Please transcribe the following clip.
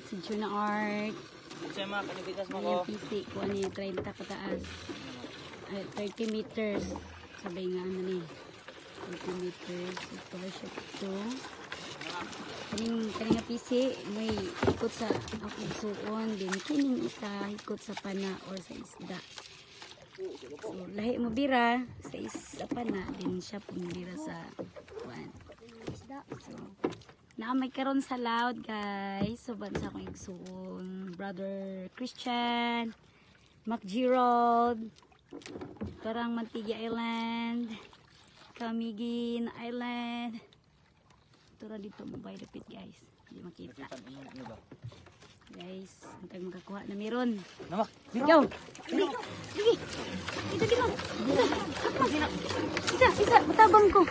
si Juna Art. Siya mga kanibigas mo ko. Ayan, PC ko ano yung 30 pataas. Ay, 30 meters. Sabay nga ano ni. 30 meters. Ito ay siya ito. Kaning nga PC, may ikot sa akong suon. Din kining isa, ikot sa pana or sa isda. So, lahi mo bira sa isa pana. Din siya pumira sa kuan. So, naamay karon sa loud guys. So, bansa akong igsuon. Brother Christian, Mac Gerald, Karang Mantigya Island, Camigin Island. Tura dito mo by repeat guys. Hindi makita. Guys, antay makakuha na meron. Namak. Go! Sige! Sige! Ito dito! Isa! Isa! Matabang ko!